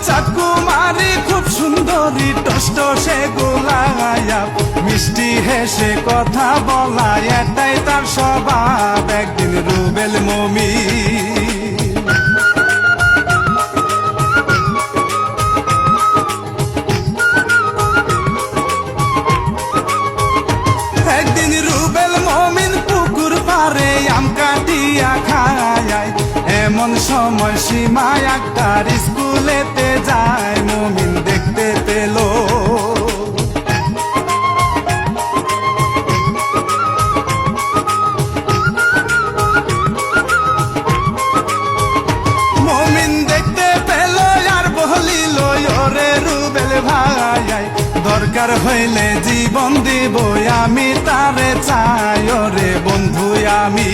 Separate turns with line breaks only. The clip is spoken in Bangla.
চাকুমারি খুব সুন্দরী টসটসে গোলাপ, মিষ্টি হেসে কথা বলা এটাই তার স্বভাব। একদিন রুবেল মমিন পুকুর পারে আম কাটিয়া খায়, এমন সময় সীমা একটার স্কুলেতে যায়। মমিন দেখতে পেল আর বলিল ওরে রুবেল ভাই, দরকার হইলে জীবন দিব আমি তারে চাই। ওরে বন্ধু আমি